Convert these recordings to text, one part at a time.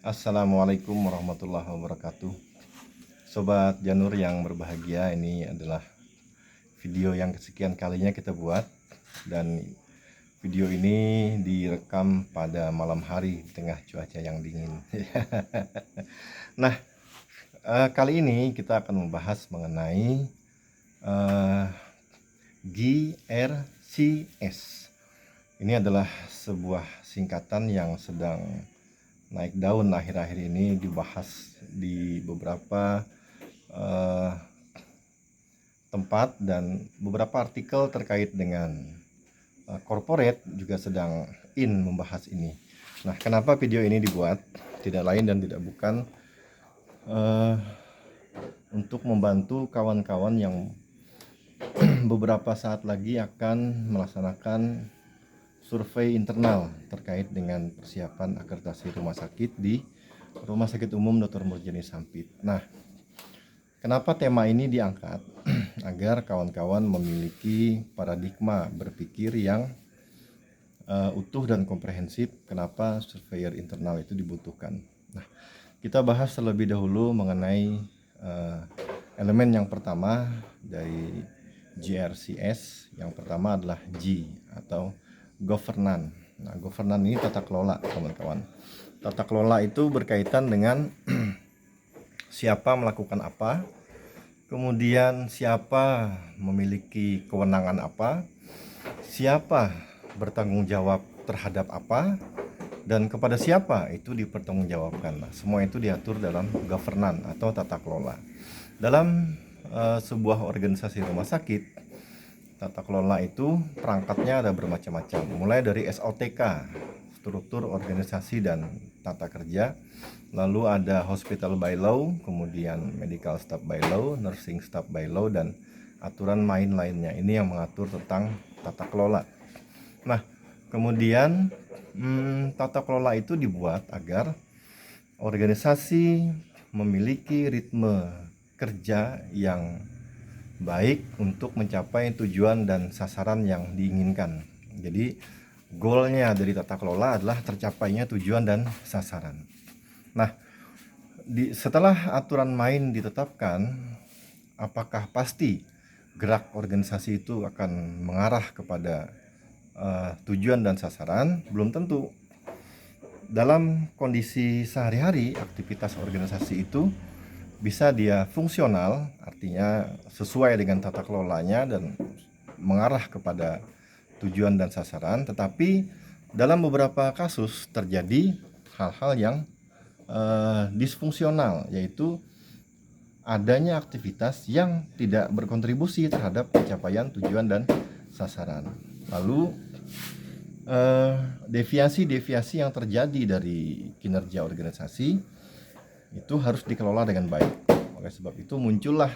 Assalamualaikum warahmatullahi wabarakatuh. Sobat Janur yang berbahagia, ini adalah video yang kesekian kalinya kita buat. Dan video ini direkam pada malam hari di tengah cuaca yang dingin. Nah, kali ini kita akan membahas mengenai GRCS. Ini adalah sebuah singkatan yang sedang naik daun akhir-akhir ini, dibahas di beberapa tempat, dan beberapa artikel terkait dengan corporate juga sedang membahas ini. Nah, kenapa video ini dibuat? Tidak lain dan tidak bukan untuk membantu kawan-kawan yang beberapa saat lagi akan melaksanakan survei internal terkait dengan persiapan akreditasi rumah sakit di Rumah Sakit Umum Dr. Murjani Sampit. Nah, kenapa tema ini diangkat? Agar kawan-kawan memiliki paradigma berpikir yang utuh dan komprehensif kenapa surveyor internal itu dibutuhkan. Nah, kita bahas terlebih dahulu mengenai elemen yang pertama dari GRCS. Yang pertama adalah G atau governance. Nah, governance ini tata kelola, teman-kawan. Tata kelola itu berkaitan dengan siapa melakukan apa, kemudian siapa memiliki kewenangan apa, siapa bertanggung jawab terhadap apa, dan kepada siapa itu dipertanggungjawabkan. Nah, semua itu diatur dalam governance atau tata kelola. Dalam sebuah organisasi rumah sakit, tata kelola itu perangkatnya ada bermacam-macam, mulai dari SOTK, struktur organisasi dan tata kerja, lalu ada hospital by law, kemudian medical staff by law, nursing staff by law, dan aturan main lainnya. Ini yang mengatur tentang tata kelola. Nah, kemudian tata kelola itu dibuat agar organisasi memiliki ritme kerja yang baik untuk mencapai tujuan dan sasaran yang diinginkan. Jadi goalnya dari tata kelola adalah tercapainya tujuan dan sasaran. Nah, setelah aturan main ditetapkan, apakah pasti gerak organisasi itu akan mengarah kepada tujuan dan sasaran? Belum tentu. Dalam kondisi sehari-hari, aktivitas organisasi itu bisa dia fungsional, artinya sesuai dengan tata kelolanya dan mengarah kepada tujuan dan sasaran, tetapi dalam beberapa kasus terjadi hal-hal yang disfungsional, yaitu adanya aktivitas yang tidak berkontribusi terhadap pencapaian tujuan dan sasaran. Lalu deviasi-deviasi yang terjadi dari kinerja organisasi itu harus dikelola dengan baik. Oleh sebab itu muncullah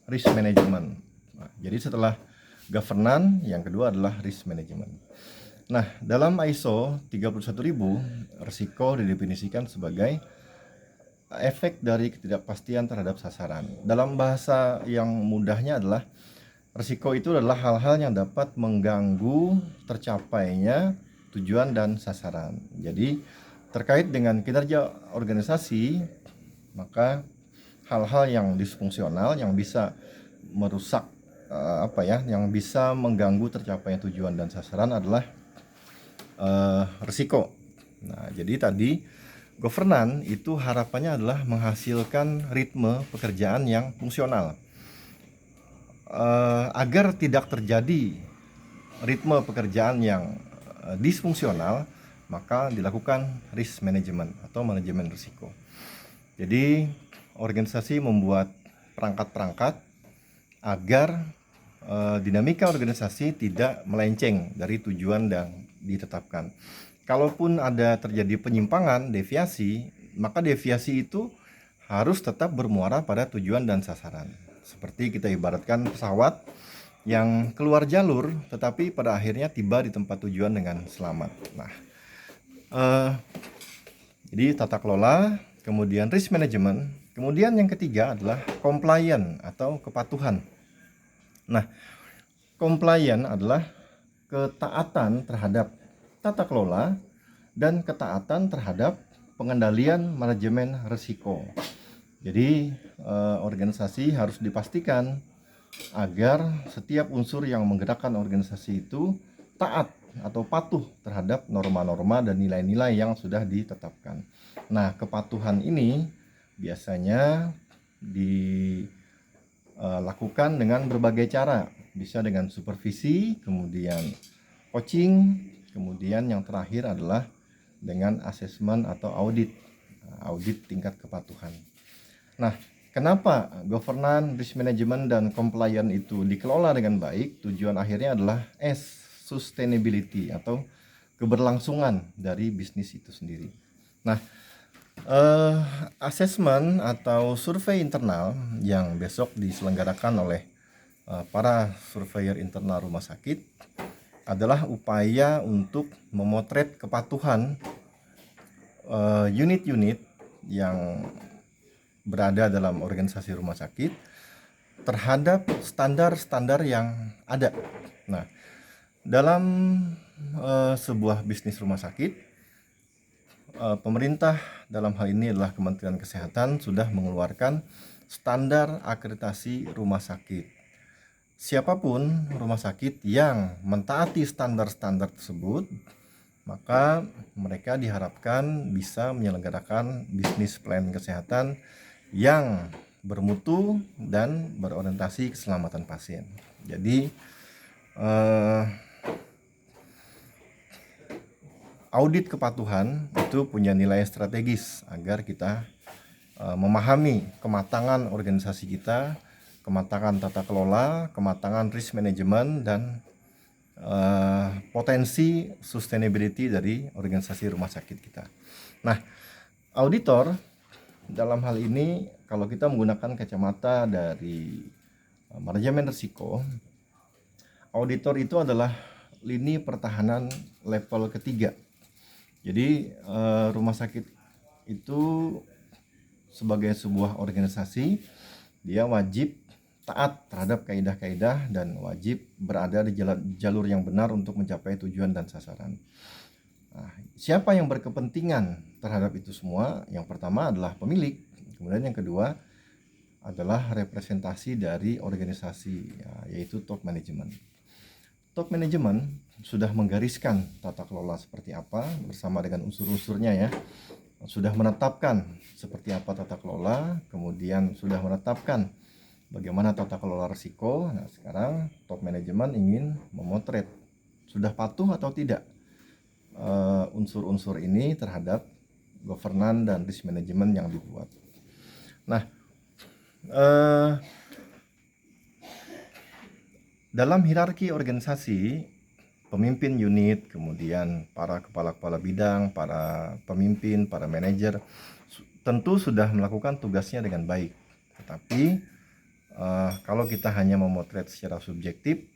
risk management. Nah, jadi setelah governance, yang kedua adalah risk management. Nah, dalam ISO 31000, risiko didefinisikan sebagai efek dari ketidakpastian terhadap sasaran. Dalam bahasa yang mudahnya adalah risiko itu adalah hal-hal yang dapat mengganggu tercapainya tujuan dan sasaran. Jadi terkait dengan kinerja organisasi, maka hal-hal yang disfungsional yang bisa merusak yang bisa mengganggu tercapainya tujuan dan sasaran adalah risiko. Nah, jadi tadi governance itu harapannya adalah menghasilkan ritme pekerjaan yang fungsional. Agar tidak terjadi ritme pekerjaan yang disfungsional, maka dilakukan risk management atau manajemen risiko. Jadi organisasi membuat perangkat-perangkat agar dinamika organisasi tidak melenceng dari tujuan yang ditetapkan. Kalaupun ada terjadi penyimpangan, deviasi, maka deviasi itu harus tetap bermuara pada tujuan dan sasaran. Seperti kita ibaratkan pesawat yang keluar jalur tetapi pada akhirnya tiba di tempat tujuan dengan selamat. Nah, jadi tata kelola, kemudian risk management, kemudian yang ketiga adalah compliance atau kepatuhan. Nah, compliance adalah ketaatan terhadap tata kelola dan ketaatan terhadap pengendalian manajemen risiko. Jadi organisasi harus dipastikan agar setiap unsur yang menggerakkan organisasi itu taat atau patuh terhadap norma-norma dan nilai-nilai yang sudah ditetapkan. Nah, kepatuhan ini biasanya dilakukan dengan berbagai cara, bisa dengan supervisi, kemudian coaching, kemudian yang terakhir adalah dengan asesmen atau audit tingkat kepatuhan. Nah, kenapa governance, risk management, dan compliance itu dikelola dengan baik? Tujuan akhirnya adalah sustainability atau keberlangsungan dari bisnis itu sendiri. Nah, asesmen atau survei internal yang besok diselenggarakan oleh para surveyor internal rumah sakit adalah upaya untuk memotret kepatuhan unit-unit yang berada dalam organisasi rumah sakit terhadap standar-standar yang ada. Nah, dalam sebuah bisnis rumah sakit, pemerintah dalam hal ini adalah Kementerian Kesehatan sudah mengeluarkan standar akreditasi rumah sakit. Siapapun rumah sakit yang mentaati standar-standar tersebut, maka mereka diharapkan bisa menyelenggarakan bisnis pelayanan kesehatan yang bermutu dan berorientasi keselamatan pasien. Jadi audit kepatuhan itu punya nilai strategis agar kita memahami kematangan organisasi kita, kematangan tata kelola, kematangan risk management, dan potensi sustainability dari organisasi rumah sakit kita. Nah, auditor dalam hal ini kalau kita menggunakan kacamata dari manajemen risiko, auditor itu adalah lini pertahanan level ketiga. Jadi rumah sakit itu sebagai sebuah organisasi, dia wajib taat terhadap kaidah-kaidah dan wajib berada di jalur yang benar untuk mencapai tujuan dan sasaran. Nah, siapa yang berkepentingan terhadap itu semua? Yang pertama adalah pemilik, kemudian yang kedua adalah representasi dari organisasi, yaitu top management. Top management sudah menggariskan tata kelola seperti apa bersama dengan unsur-unsurnya ya. Sudah menetapkan seperti apa tata kelola, kemudian sudah menetapkan bagaimana tata kelola risiko. Nah, sekarang top manajemen ingin memotret sudah patuh atau tidak unsur-unsur ini terhadap governance dan risk management yang dibuat. Nah, dalam hierarki organisasi, pemimpin unit, kemudian para kepala-kepala bidang, para pemimpin, para manajer tentu sudah melakukan tugasnya dengan baik. Tetapi kalau kita hanya memotret secara subjektif,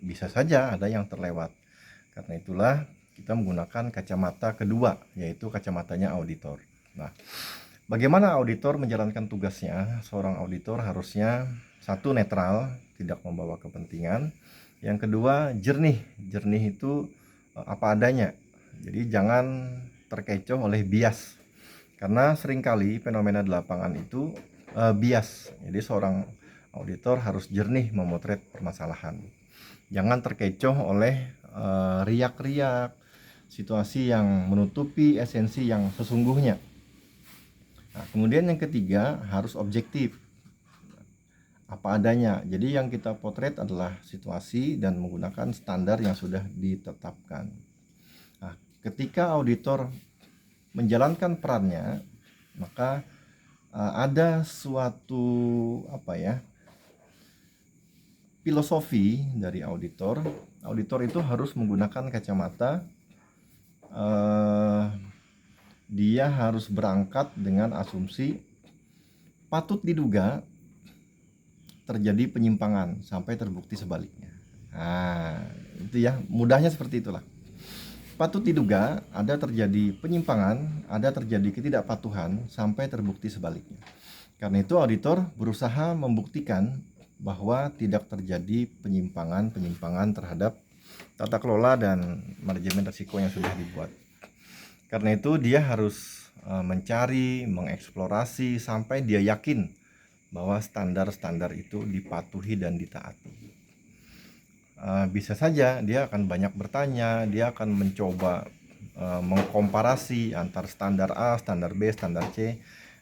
bisa saja ada yang terlewat. Karena itulah kita menggunakan kacamata kedua, yaitu kacamatanya auditor. Nah, bagaimana auditor menjalankan tugasnya? Seorang auditor harusnya satu, netral, tidak membawa kepentingan. Yang kedua, jernih. Jernih itu apa adanya. Jadi jangan terkecoh oleh bias. Karena seringkali fenomena di lapangan itu bias. Jadi seorang auditor harus jernih memotret permasalahan. Jangan terkecoh oleh riak-riak, situasi yang menutupi esensi yang sesungguhnya. Nah, kemudian yang ketiga, harus objektif, apa adanya. Jadi yang kita potret adalah situasi dan menggunakan standar yang sudah ditetapkan. Nah, ketika auditor menjalankan perannya, maka ada suatu filosofi dari auditor. Auditor itu harus menggunakan kacamata, dia harus berangkat dengan asumsi patut diduga terjadi penyimpangan sampai terbukti sebaliknya. Nah, itu ya, mudahnya seperti itulah. Patut diduga ada terjadi penyimpangan, ada terjadi ketidakpatuhan sampai terbukti sebaliknya. Karena itu auditor berusaha membuktikan bahwa tidak terjadi penyimpangan terhadap tata kelola dan manajemen risiko yang sudah dibuat. Karena itu dia harus mencari, mengeksplorasi sampai dia yakin bahwa standar-standar itu dipatuhi dan ditaati. Bisa saja dia akan banyak bertanya, dia akan mencoba mengkomparasi antar standar A, standar B, standar C.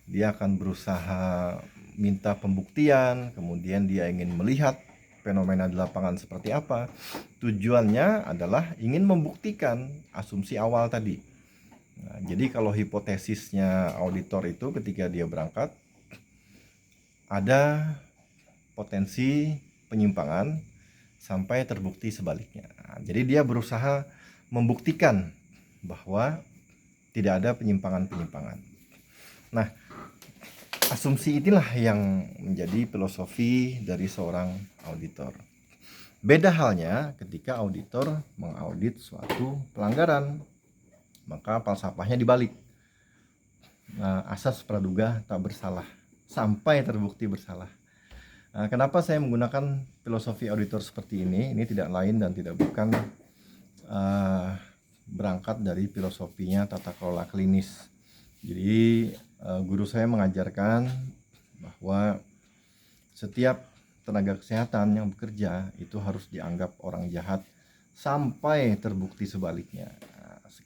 Dia akan berusaha minta pembuktian, kemudian dia ingin melihat fenomena di lapangan seperti apa. Tujuannya adalah ingin membuktikan asumsi awal tadi. Nah, jadi kalau hipotesisnya auditor itu ketika dia berangkat ada potensi penyimpangan sampai terbukti sebaliknya. Nah, jadi dia berusaha membuktikan bahwa tidak ada penyimpangan-penyimpangan. Nah, asumsi inilah yang menjadi filosofi dari seorang auditor. Beda halnya ketika auditor mengaudit suatu pelanggaran, maka falsafahnya dibalik. Asas praduga tak bersalah sampai terbukti bersalah. Kenapa saya menggunakan filosofi auditor seperti ini? Ini tidak lain dan tidak bukan berangkat dari filosofinya tata kelola klinis. Jadi guru saya mengajarkan bahwa setiap tenaga kesehatan yang bekerja itu harus dianggap orang jahat sampai terbukti sebaliknya.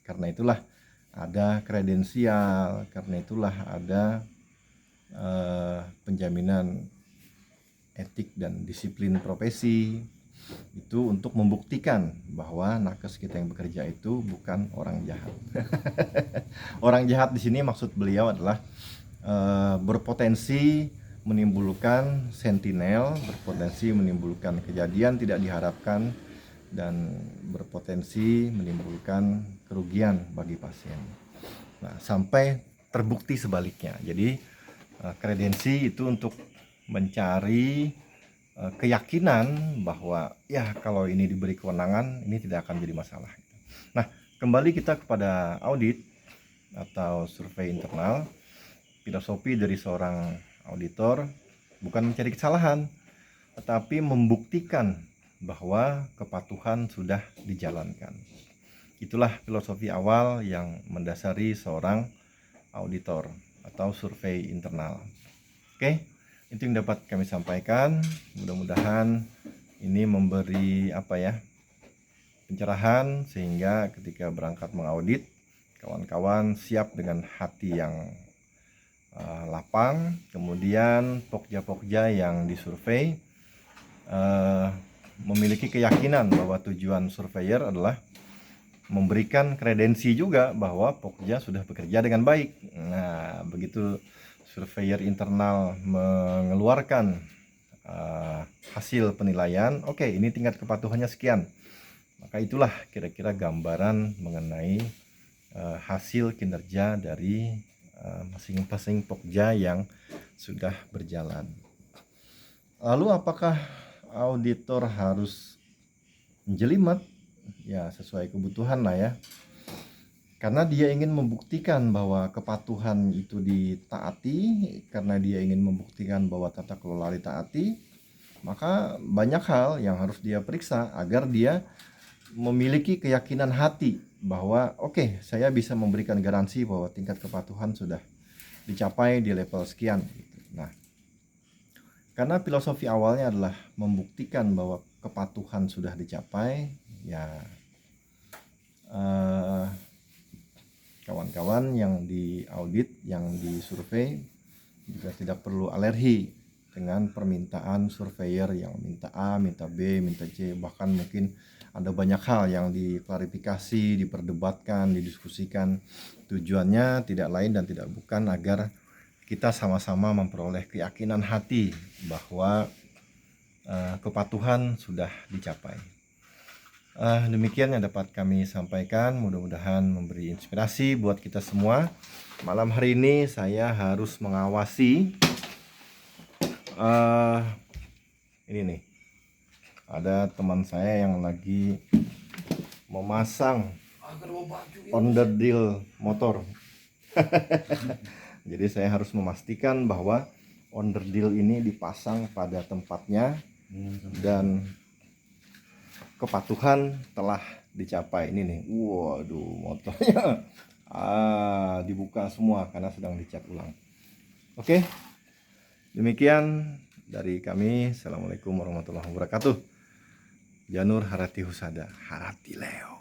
Karena itulah ada kredensial, karena itulah ada penjaminan etik dan disiplin profesi, itu untuk membuktikan bahwa nakes kita yang bekerja itu bukan orang jahat. Orang jahat di sini maksud beliau adalah berpotensi menimbulkan sentinel, berpotensi menimbulkan kejadian tidak diharapkan, dan berpotensi menimbulkan kerugian bagi pasien. Nah, sampai terbukti sebaliknya. Jadi kredensi itu untuk mencari keyakinan bahwa ya kalau ini diberi kewenangan ini tidak akan jadi masalah. Nah, kembali kita kepada audit atau survei internal. Filosofi dari seorang auditor bukan mencari kesalahan, tetapi membuktikan bahwa kepatuhan sudah dijalankan. Itulah filosofi awal yang mendasari seorang auditor atau survei internal. Oke, itu yang dapat kami sampaikan. Mudah-mudahan ini memberi pencerahan sehingga ketika berangkat mengaudit, kawan-kawan siap dengan hati yang lapang. Kemudian pokja-pokja yang disurvei memiliki keyakinan bahwa tujuan surveyor adalah memberikan kredensi juga bahwa pokja sudah bekerja dengan baik. Nah, begitu surveyor internal mengeluarkan hasil penilaian, oke, ini tingkat kepatuhannya sekian, maka itulah kira-kira gambaran mengenai hasil kinerja dari masing-masing pokja yang sudah berjalan. Lalu apakah auditor harus jelimet? Ya, sesuai kebutuhan lah ya. Karena dia ingin membuktikan bahwa kepatuhan itu ditaati, karena dia ingin membuktikan bahwa tata kelola ditaati, maka banyak hal yang harus dia periksa agar dia memiliki keyakinan hati bahwa oke, saya bisa memberikan garansi bahwa tingkat kepatuhan sudah dicapai di level sekian. Nah, karena filosofi awalnya adalah membuktikan bahwa kepatuhan sudah dicapai, ya kawan-kawan yang diaudit, yang disurvei juga tidak perlu alergi dengan permintaan surveyor yang minta A, minta B, minta C, bahkan mungkin ada banyak hal yang diklarifikasi, diperdebatkan, didiskusikan. Tujuannya tidak lain dan tidak bukan agar kita sama-sama memperoleh keyakinan hati bahwa kepatuhan sudah dicapai. Demikian yang dapat kami sampaikan, mudah-mudahan memberi inspirasi buat kita semua. Malam hari ini saya harus mengawasi ini nih, ada teman saya yang lagi memasang onderdil motor. Jadi saya harus memastikan bahwa onderdil ini dipasang pada tempatnya dan kepatuhan telah dicapai. Ini nih, waduh, motornya dibuka semua karena sedang dicat ulang. Oke, demikian dari kami. Assalamualaikum warahmatullahi wabarakatuh. Janur Harati Husada, Harati Leo.